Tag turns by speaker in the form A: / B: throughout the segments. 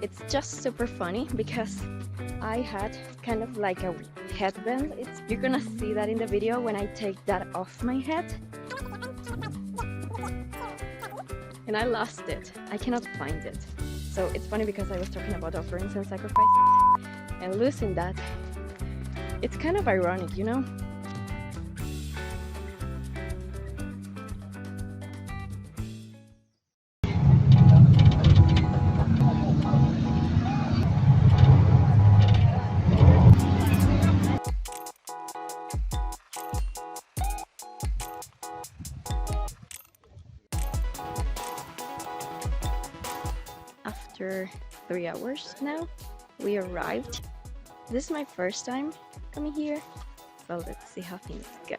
A: It's just super funny because I had kind of like a headband. You're gonna see that in the video when I take that off my head. And I lost it. I cannot find it. So it's funny because I was talking about offerings and sacrifices and losing that. It's kind of ironic, you know? After 3 hours now, we arrived. This is my first time coming here, so let's see how things go.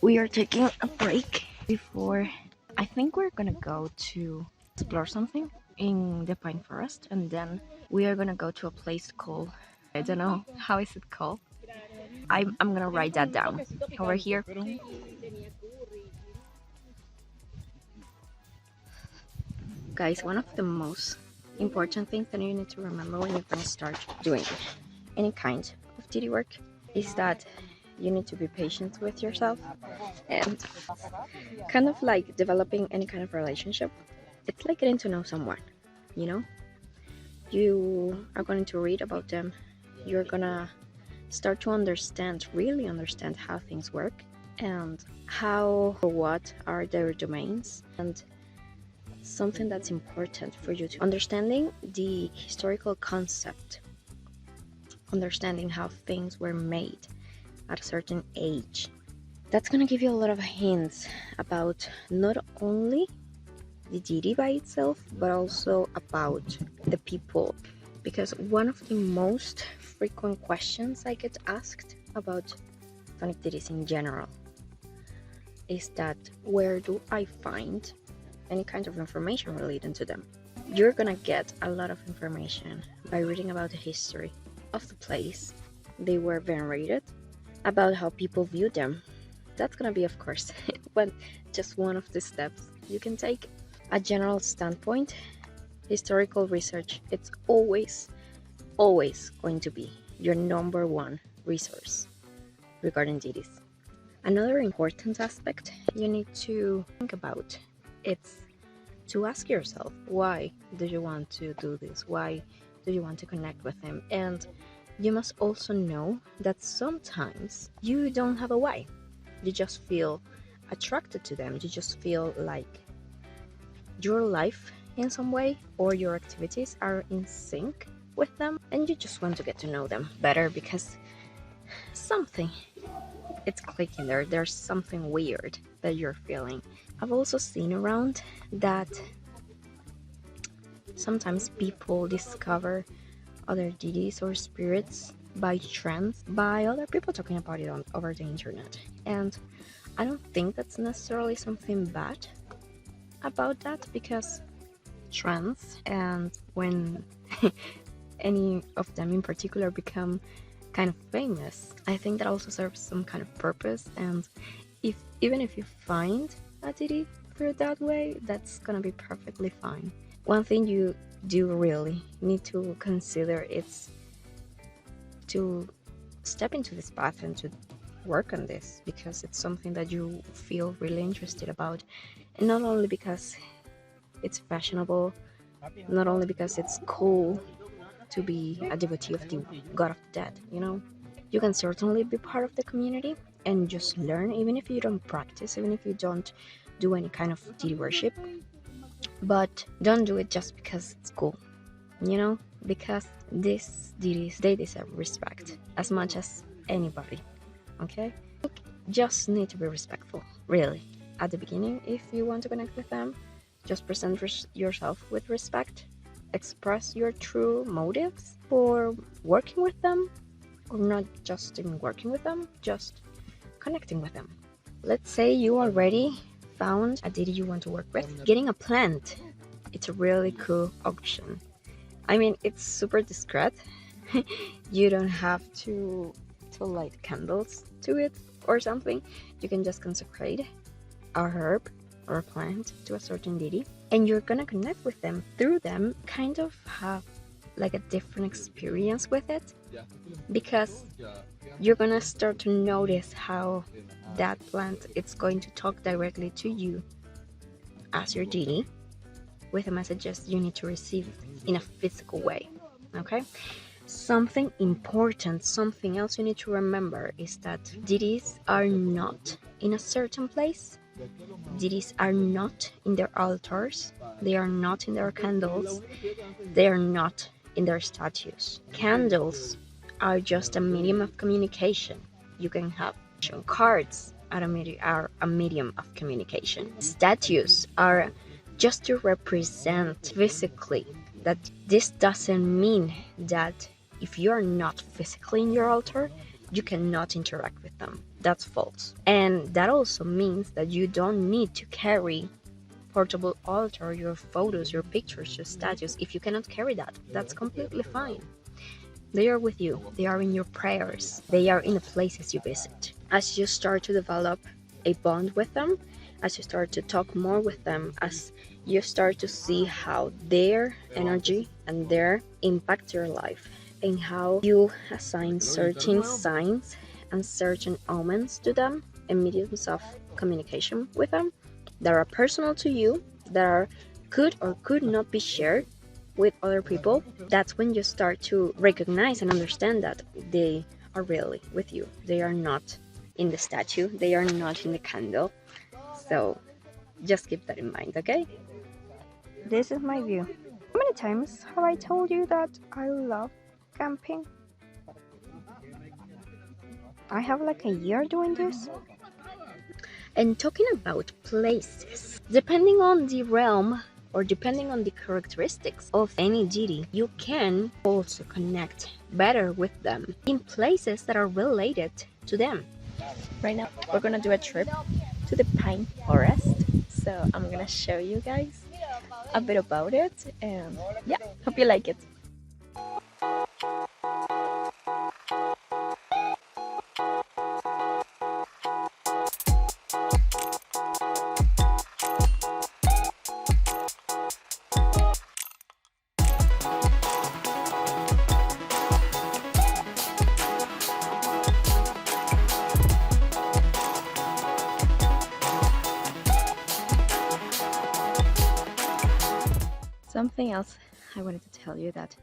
A: We are taking a break before I think we're gonna go to explore something in the pine forest, and then we are gonna go to a place called, I don't know, how is it called? I'm gonna write that down over here. Guys, one of the most important things that you need to remember when you're gonna start doing any kind of deity work is that you need to be patient with yourself, and kind of like developing any kind of relationship. It's like getting to know someone, you know? You are going to read about them. You're gonna start to really understand how things work and how or what are their domains. And something that's important for you to understanding the historical concept, understanding how things were made at a certain age. That's gonna give you a lot of hints about not only the deity by itself, but also about the people. Because one of the most frequent questions I get asked about chthonic deities in general is that where do I find any kind of information related to them? You're gonna get a lot of information by reading about the history of the place they were venerated, about how people view them. That's gonna be, of course, but just one of the steps you can take. A general standpoint, historical research, it's always going to be your number one resource regarding deities. Another important aspect you need to think about, it's to ask yourself, why do you want to do this? Why do you want to connect with them? And you must also know that sometimes you don't have a why. You just feel attracted to them. You just feel like your life in some way or your activities are in sync with them, and you just want to get to know them better because something it's clicking there. There's something weird that you're feeling. I've also seen around that sometimes people discover other deities or spirits by trends, by other people talking about it over the internet. And I don't think that's necessarily something bad about that, because trends, and when any of them in particular become kind of famous, I think that also serves some kind of purpose. And even if you find a deity through that way, that's gonna be perfectly fine. One thing you do really need to consider is to step into this path and to work on this, because it's something that you feel really interested about, and not only because it's fashionable, not only because it's cool to be a devotee of the god of the dead, you know. You can certainly be part of the community and just learn, even if you don't practice, even if you don't do any kind of deity worship, but don't do it just because it's cool, you know, because these deities, they deserve respect as much as anybody. Okay, just need to be respectful, really. At the beginning, if you want to connect with them, just present yourself with respect, express your true motives for working with them, or not just in working with them, just connecting with them. Let's say you already found a deity you want to work with. Getting a plant, it's a really cool option. I mean, it's super discreet, You don't have to light candles to it or something. You can just consecrate a herb or a plant to a certain deity, and you're gonna connect with them through them, kind of have like a different experience with it, because you're gonna start to notice how that plant it's going to talk directly to you as your deity with the messages you need to receive in a physical way. Okay, something important, something else you need to remember is that deities are not in a certain place. Deities are not in their altars, they are not in their candles, they are not in their statues. Candles are just a medium of communication. You can have cards are a medium of communication. Statues are just to represent physically that this doesn't mean that if you are not physically in your altar, you cannot interact with them. That's false. And that also means that you don't need to carry portable altar, your photos, your pictures, your statues. If you cannot carry that, that's completely fine. They are with you. They are in your prayers. They are in the places you visit. As you start to develop a bond with them, as you start to talk more with them, as you start to see how their energy and their impact your life, and how you assign certain signs and certain omens to them and mediums of communication with them that are personal to you, that are could or could not be shared with other people, that's when you start to recognize and understand that they are really with you. They are not in the statue, they are not in the candle. So just keep that in mind, okay? This is my view. How many times have I told you that I love camping? I have like a year doing this. And talking about places, depending on the realm or depending on the characteristics of any deity, you can also connect better with them in places that are related to them. Right now, we're gonna do a trip to the pine forest. So I'm gonna show you guys a bit about it, and yeah, hope you like it. Something else I wanted to tell you that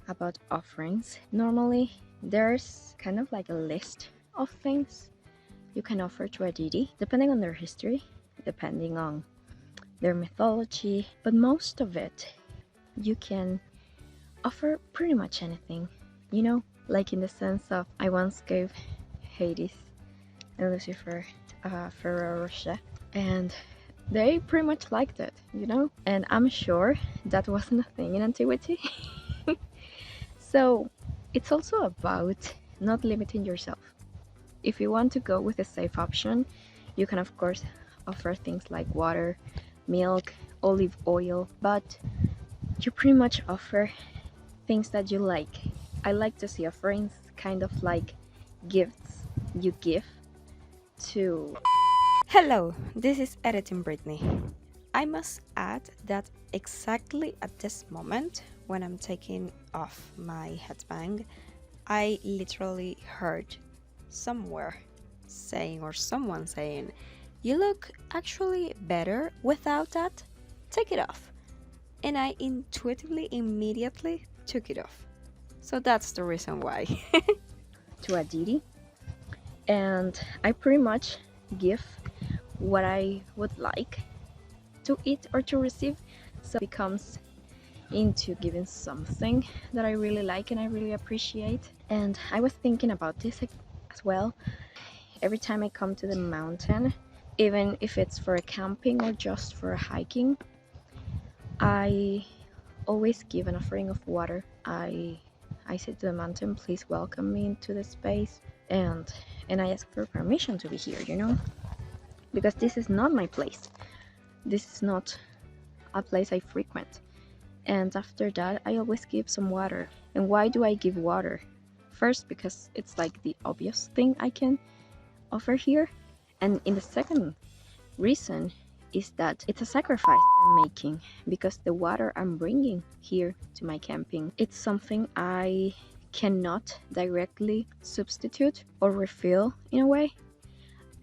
A: about offerings. Normally, there's kind of like a list of things you can offer to a deity, depending on their history, depending on their mythology, but most of it you can offer pretty much anything, you know, like in the sense of I once gave Hades and Lucifer a Ferrero Rocher, and they pretty much liked it, you know, and I'm sure that wasn't a thing in antiquity. So it's also about not limiting yourself. If you want to go with a safe option, you can of course offer things like water, milk, olive oil, but you pretty much offer things that you like. I like to see offerings kind of like gifts you give to... Hello, this is Editing Brittany. I must add that exactly at this moment, when I'm taking off my headband, I literally heard somewhere saying, or someone saying, "You look actually better without that, take it off." And I intuitively, immediately took it off. So that's the reason why. To a deity, and I pretty much give what I would like to eat or to receive, so it becomes into giving something that I really like and I really appreciate. And I was thinking about this as well. Every time I come to the mountain, even if it's for a camping or just for a hiking, I always give an offering of water. I say to the mountain, please welcome me into the space, and I ask for permission to be here, you know, because this is not my place. This is not a place I frequent, And after that, I always give some water. And why do I give water? First, because it's like the obvious thing I can offer here. And in the second reason is that it's a sacrifice I'm making, because the water I'm bringing here to my camping, it's something I cannot directly substitute or refill in a way.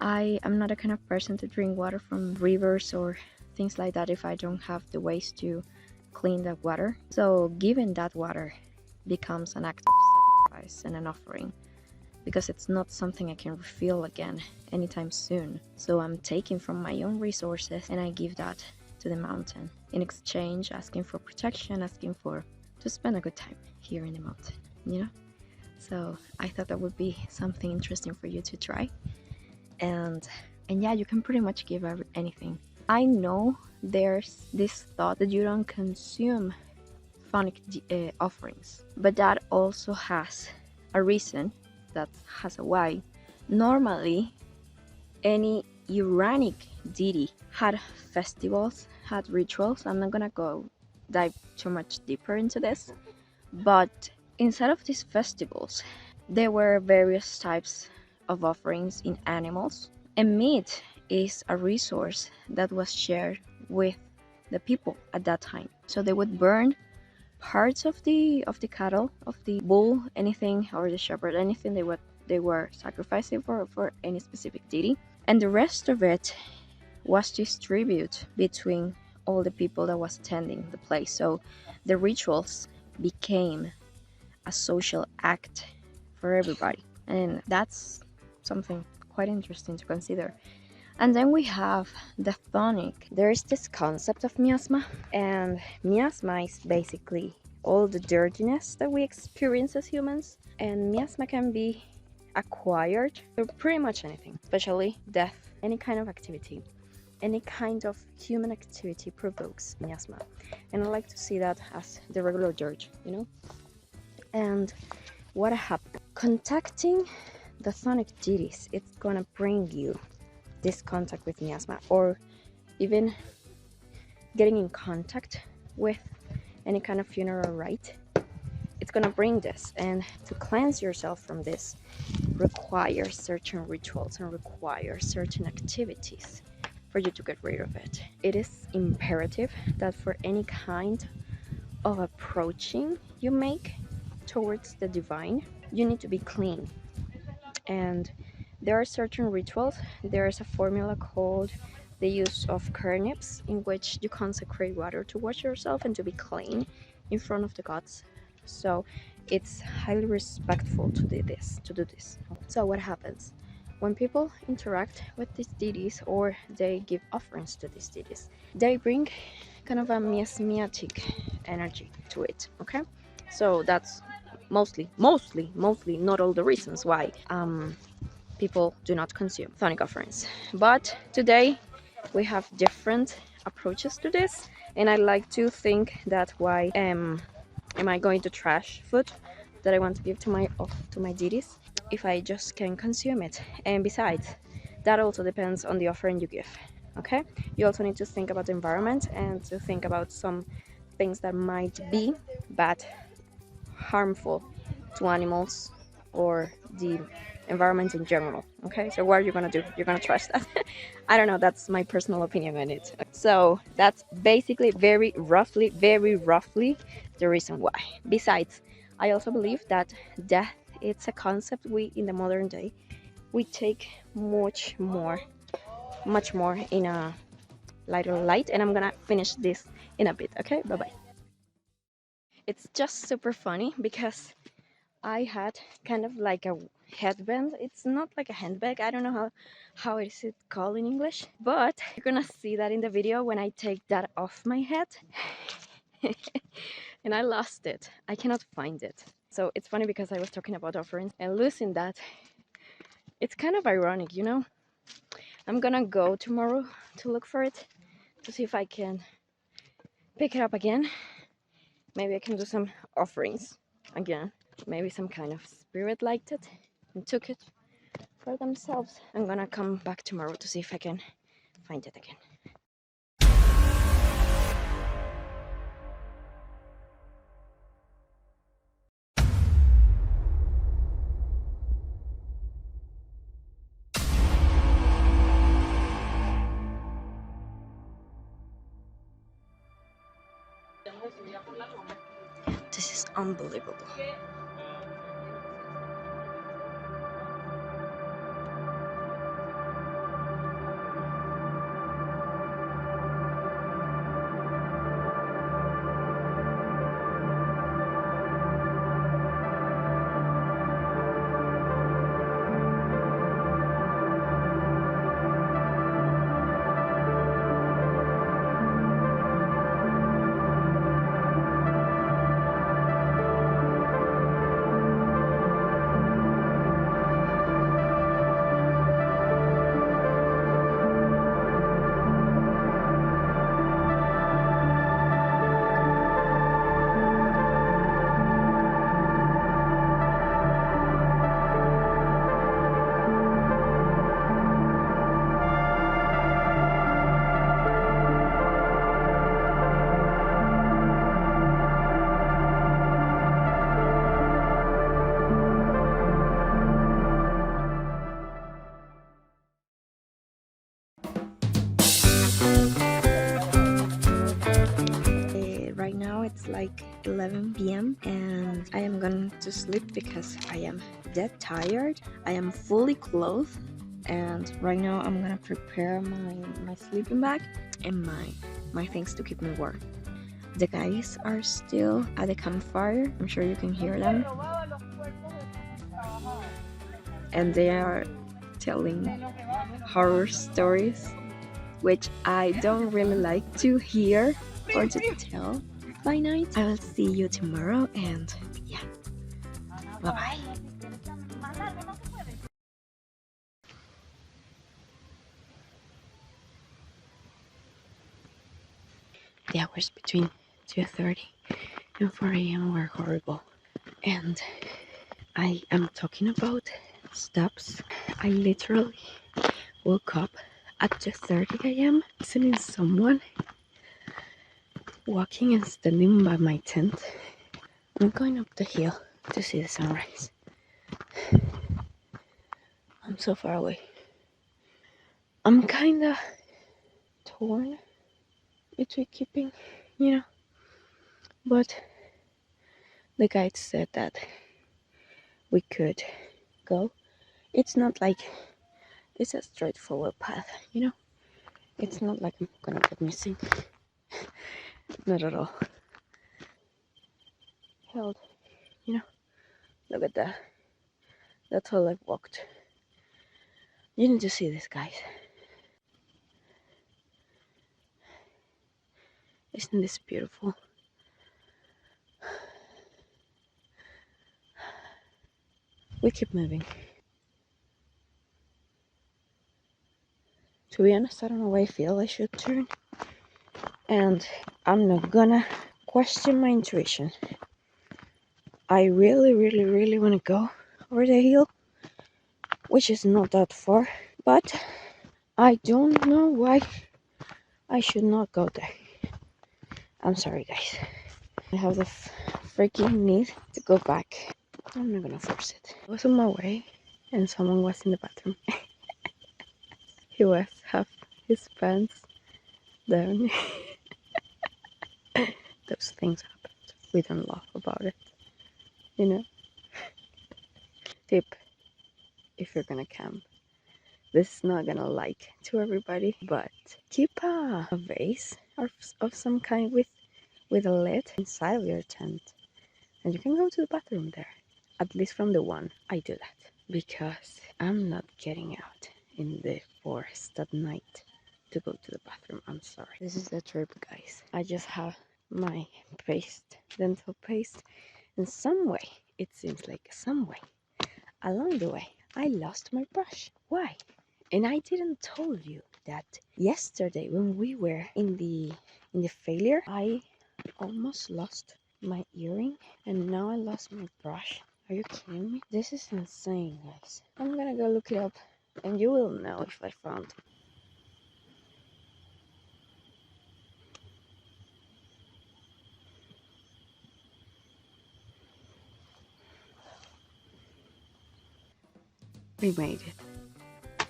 A: I am not a kind of person to drink water from rivers or things like that if I don't have the ways to clean that water. So giving that water becomes an act of sacrifice and an offering, because it's not something I can refill again anytime soon. So I'm taking from my own resources and I give that to the mountain. In exchange, asking for protection, asking for to spend a good time here in the mountain, you know? So I thought that would be something interesting for you to try. And yeah, you can pretty much give anything. I know there's this thought that you don't consume chthonic offerings, but that also has a reason, that has a why. Normally, any Uranic deity had festivals, had rituals. I'm not gonna go dive too much deeper into this, but inside of these festivals, there were various types of offerings in animals, and meat is a resource that was shared with the people at that time. So they would burn parts of the cattle, of the bull, anything, or the shepherd, anything they were sacrificing for any specific deity, and the rest of it was distributed between all the people that was attending the place. So the rituals became a social act for everybody, and that's something quite interesting to consider. And then we have the chthonic. There is this concept of miasma, and miasma is basically all the dirtiness that we experience as humans, and miasma can be acquired through pretty much anything, especially death. Any kind of activity, any kind of human activity provokes miasma, and I like to see that as the regular dirt, you know. And what happened? Contacting the chthonic deities, it's gonna bring you this contact with miasma, or even getting in contact with any kind of funeral rite. It's gonna bring this, and to cleanse yourself from this requires certain rituals and requires certain activities for you to get rid of it. It is imperative that for any kind of approaching you make towards the divine, you need to be clean. And there are certain rituals. There is a formula called the use of kernips, in which you consecrate water to wash yourself and to be clean in front of the gods. So it's highly respectful to do this. So what happens when people interact with these deities, or they give offerings to these deities? They bring kind of a miasmatic energy to it. Okay, so that's mostly, not all the reasons why people do not consume chthonic offerings. But today we have different approaches to this, and I like to think that why am I going to trash food that I want to give to my deities if I just can consume it? And besides, that also depends on the offering you give. Okay, you also need to think about the environment and to think about some things that might be bad, harmful to animals or the environment in general. Okay, so what are you gonna do? You're gonna trash that? I don't know, that's my personal opinion on it. So that's basically very roughly the reason why. Besides, I also believe that death, it's a concept we in the modern day we take much more in a lighter light, and I'm gonna finish this in a bit. Okay, bye bye. It's just super funny because I had kind of like a headband. It's not like a handbag. I don't know how is it called in English, but you're gonna see that in the video when I take that off my head. And I lost it. I cannot find it. So it's funny because I was talking about offerings and losing that. It's kind of ironic, you know. I'm gonna go tomorrow to look for it, to see if I can pick it up again. Maybe I can do some offerings again. Maybe some kind of spirit liked it and took it for themselves. I'm gonna come back tomorrow to see if I can find it again. This is unbelievable. Right now it's like 11 p.m. and I am going to sleep because I am dead tired. I am fully clothed, and right now I'm gonna prepare my sleeping bag and my things to keep me warm. The guys are still at the campfire. I'm sure you can hear them, and they are telling horror stories, which I don't really like to hear or to tell by night. I will see you tomorrow, and yeah, bye bye. The hours between 2:30 and 4 a.m. were horrible, and I am talking about stops. I literally woke up at 2:30 a.m. seeing someone walking and standing by my tent. I'm going up the hill to see the sunrise. I'm so far away. I'm kinda torn between keeping, but the guide said that we could go. It's not like it's a straightforward path, It's not like I'm gonna get missing. Not at all. Held, look at that. That's all I've walked. You need to see this, guys. Isn't this beautiful? We keep moving. To be honest, I don't know why I feel I should turn. And I'm not gonna question my intuition. I really, really, really want to go over the hill, which is not that far, but I don't know why I should not go there. I'm sorry, guys. I have the freaking need to go back. I'm not gonna force it. I was on my way and someone was in the bathroom. He was half his pants down. Those things happen. We don't laugh about it, Tip: if you're gonna camp, this is not gonna like to everybody, but keep a vase of some kind with a lid inside of your tent, and you can go to the bathroom there. At least from the one I do that, because I'm not getting out in the forest at night to go to the bathroom. I'm sorry. This is the trip, guys. I just have my dental paste, and it seems like some way along the way I lost my brush. Why? And I didn't tell you that yesterday when we were in the failure, I almost lost my earring, and now I lost my brush. Are you kidding me? This is insane, guys. I'm gonna go look it up, and you will know if I found it. We made it.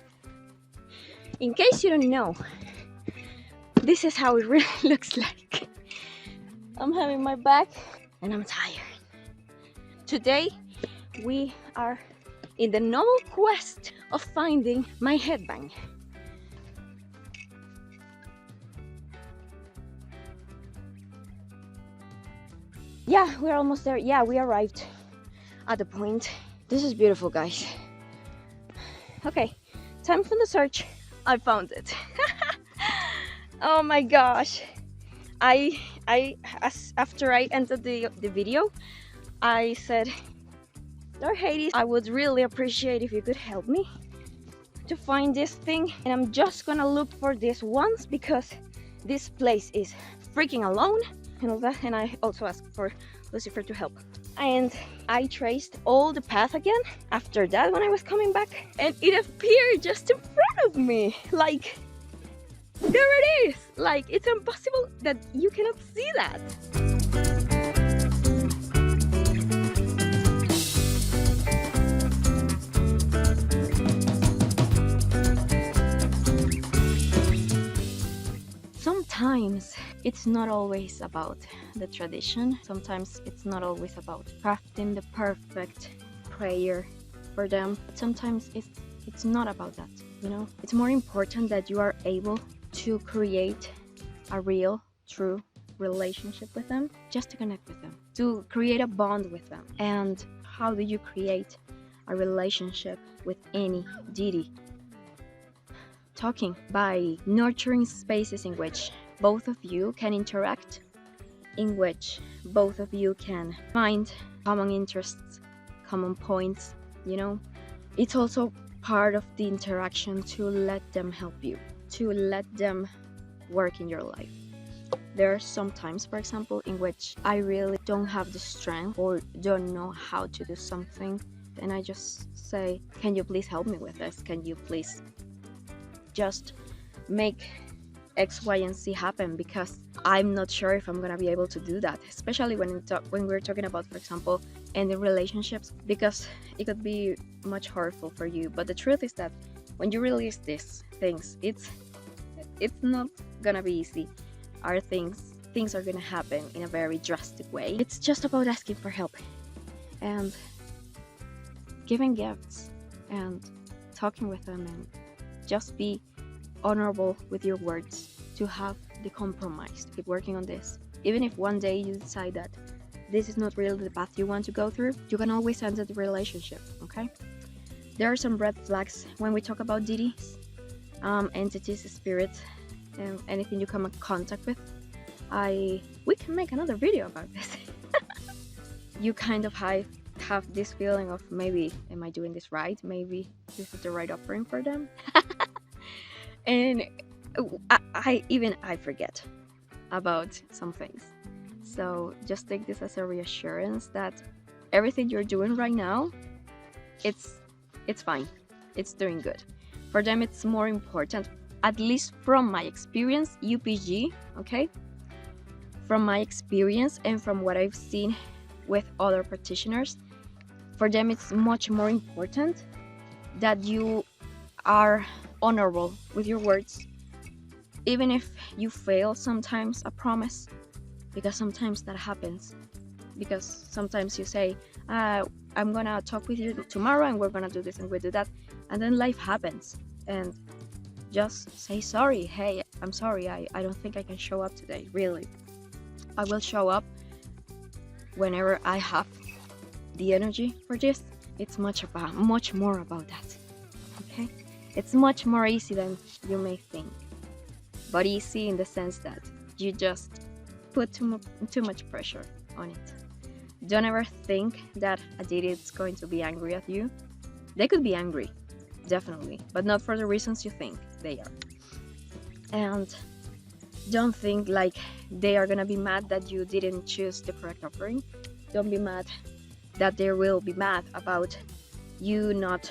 A: In case you don't know, this is how it really looks like. I'm having my back and I'm tired. Today we are in the noble quest of finding my headband. Yeah, we're almost there. Yeah, we arrived at the point. This is beautiful, guys. Okay, time for the search. I found it. Oh my gosh. After I entered the video, I said, Lord Hades, I would really appreciate if you could help me to find this thing. And I'm just gonna look for this once because this place is freaking alone and all that. And I also asked for Lucifer to help. And I traced all the path again after that when I was coming back, and it appeared just in front of me. Like, there it is. Like, it's impossible that you cannot see that. Sometimes it's not always about the tradition. Sometimes it's not always about crafting the perfect prayer for them. Sometimes it's not about that, you know? It's more important that you are able to create a real, true relationship with them, just to connect with them, to create a bond with them. And how do you create a relationship with any deity? Talking, by nurturing spaces in which both of you can interact, in which both of you can find common interests, common points, you know. It's also part of the interaction to let them help you, to let them work in your life. There are some times, for example, in which I really don't have the strength or don't know how to do something, and I just say, can you please help me with this? Can you please just make X, Y, and Z happen, because I'm not sure if I'm gonna be able to do that, especially when we're talking about, for example, ending relationships, because it could be much hurtful for you. But the truth is that when you release these things, it's not gonna be easy. Things are gonna happen in a very drastic way. It's just about asking for help and giving gifts and talking with them, and just be honorable with your words, to have the compromise, to keep working on this. Even if one day you decide that this is not really the path you want to go through, you can always end the relationship, okay? There are some red flags when we talk about deities, entities, spirits, and anything you come in contact with. We can make another video about this. You kind of have this feeling of, maybe, am I doing this right? Maybe this is the right offering for them. And I forget about some things. So just take this as a reassurance that everything you're doing right now, it's fine. It's doing good. For them, it's more important, at least from my experience, UPG, okay? From my experience and from what I've seen with other practitioners, for them it's much more important that you are honorable with your words, even if you fail sometimes a promise, because sometimes that happens. Because sometimes you say, I'm gonna talk with you tomorrow and we're gonna do this and we do that, and then life happens, and just say sorry. Hey, I'm sorry, I don't think I can show up today. Really, I will show up whenever I have the energy for this. It's much more about that, okay? It's much more easy than you may think, but easy in the sense that you just put too much pressure on it. Don't ever think that a deity is going to be angry at you. They could be angry, definitely, but not for the reasons you think they are. And don't think like they are gonna be mad that you didn't choose the correct offering. Don't be mad that they will be mad about you not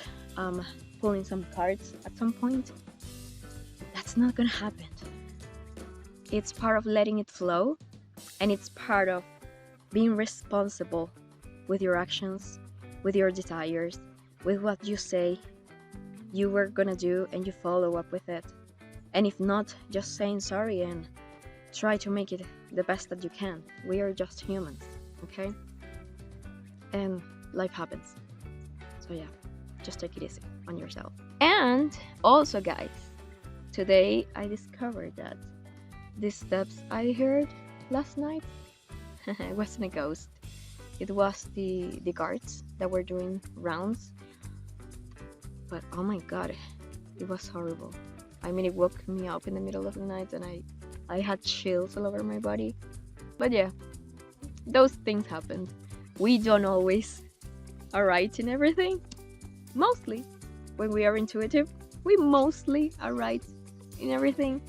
A: pulling some cards at some point. That's not gonna happen. It's part of letting it flow, and it's part of being responsible with your actions, with your desires, with what you say you were gonna do, and you follow up with it. And if not, just saying sorry and try to make it, the best that you can. We are just humans, okay? And life happens. So yeah, just take it easy on yourself. And also, guys, today I discovered that the steps I heard last night wasn't a ghost. It was the guards that were doing rounds. But oh my god, it was horrible. I mean, it woke me up in the middle of the night and I had chills all over my body. But yeah, those things happened. We don't always are right in everything. Mostly, when we are intuitive, we mostly are right in everything.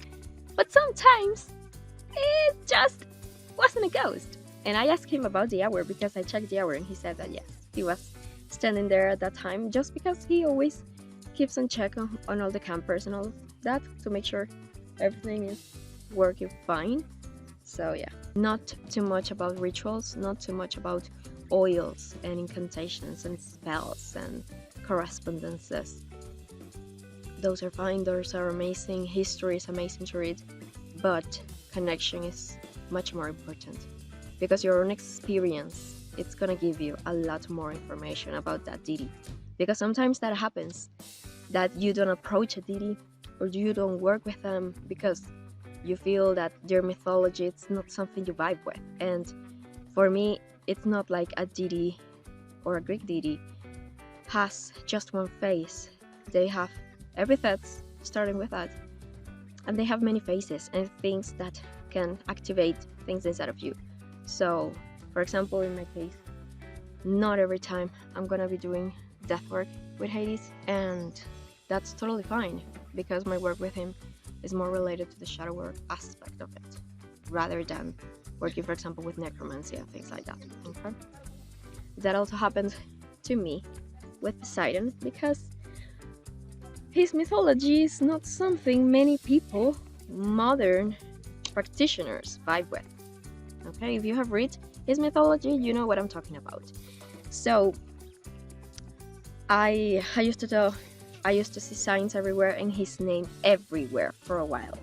A: But sometimes, it just wasn't a ghost. And I asked him about the hour because I checked the hour and he said that yes, he was standing there at that time just because he always keeps on check on all the campers and all that to make sure everything is working fine. So yeah, not too much about rituals, not too much about oils and incantations and spells and correspondences. Those are fine, those are amazing, history is amazing to read, but connection is much more important because your own experience, it's gonna give you a lot more information about that deity. Because sometimes that happens, that you don't approach a deity or you don't work with them because you feel that their mythology, it's not something you vibe with. And for me, it's not like a deity or a Greek deity has just one face. They have epithets starting with that, and they have many faces and things that can activate things inside of you. So for example, in my case, not every time I'm gonna be doing death work with Hades, and that's totally fine because my work with him is more related to the shadow work aspect of it rather than working, for example, with necromancy and things like that. Okay? That also happened to me with Poseidon because his mythology is not something many people, modern practitioners, vibe with. Okay, if you have read his mythology, you know what I'm talking about. So I used to see signs everywhere and his name everywhere for a while.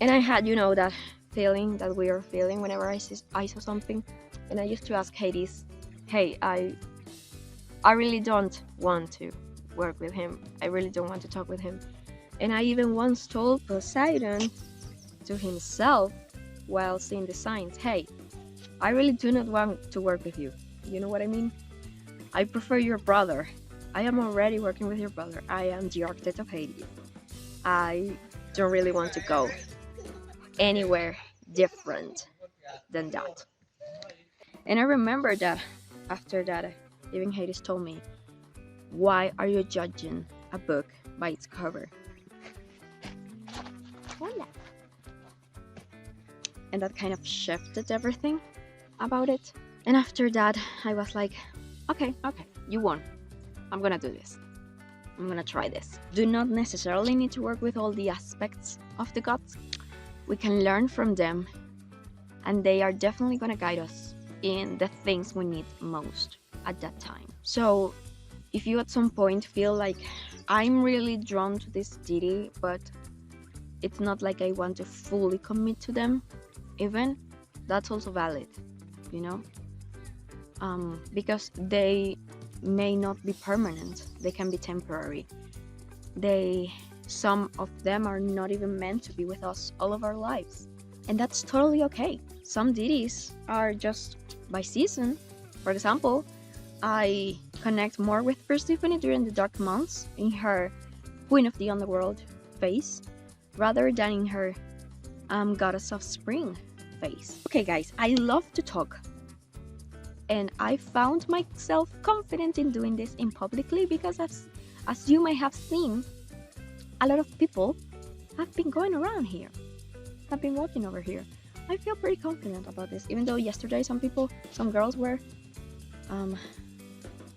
A: And I had, that feeling that we are feeling whenever I saw something. And I used to ask Hades, hey, I really don't want to work with him. I really don't want to talk with him. And I even once told Poseidon to himself while seeing the signs, hey, I really do not want to work with you. You know what I mean? I prefer your brother. I am already working with your brother. I am the architect of Hades. I don't really want to go anywhere different than that. And I remember that after that, even Hades told me, why are you judging a book by its cover? Hola. And that kind of shifted everything about it. And after that, I was like, okay, you won. I'm gonna do this. I'm gonna try this. Do not necessarily need to work with all the aspects of the gods. We can learn from them, and they are definitely gonna guide us in the things we need most at that time. So if you at some point feel like I'm really drawn to this deity, but it's not like I want to fully commit to them, even, that's also valid, because they may not be permanent. They can be temporary. Some of them are not even meant to be with us all of our lives, and that's totally okay. Some deities are just by season. For example, I connect more with Persephone during the dark months in her Queen of the Underworld phase rather than in her Goddess of Spring phase. Okay guys, I love to talk, and I found myself confident in doing this in publicly because as you may have seen, a lot of people have been going around here, have been walking over here. I feel pretty confident about this, even though yesterday some girls were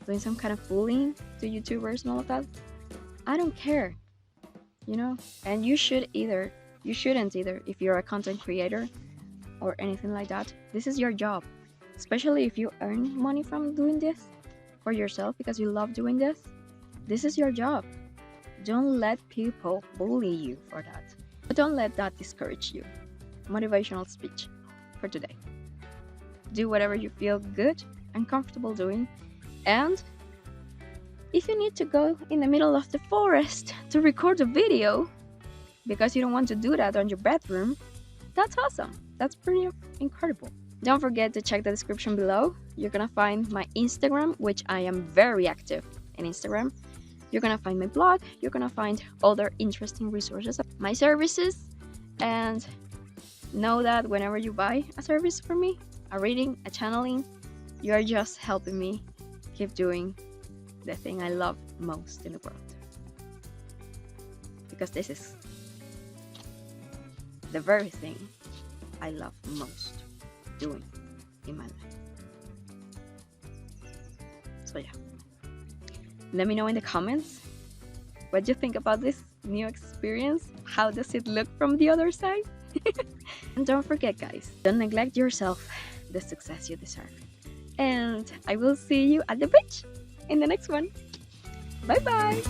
A: doing some kind of bullying to YouTubers and all of that. I don't care, and you shouldn't either if you're a content creator or anything like that. This is your job, especially if you earn money from doing this for yourself because you love doing this. This is your job. Don't let people bully you for that, but don't let that discourage you. Motivational speech. for today. Do whatever you feel good and comfortable doing. And if you need to go in the middle of the forest to record a video because you don't want to do that on your bedroom, that's awesome. That's pretty incredible. Don't forget to check the description below. You're gonna find my Instagram, which I am very active in Instagram. You're gonna find my blog. You're gonna find other interesting resources, my services, and know that whenever you buy a service from me, a reading, a channeling, you're just helping me keep doing the thing I love most in the world. Because this is the very thing I love most doing in my life. So yeah, let me know in the comments what you think about this new experience. How does it look from the other side? And don't forget, guys, don't neglect yourself, the success you deserve. And I will see you at the beach in the next one. Bye bye.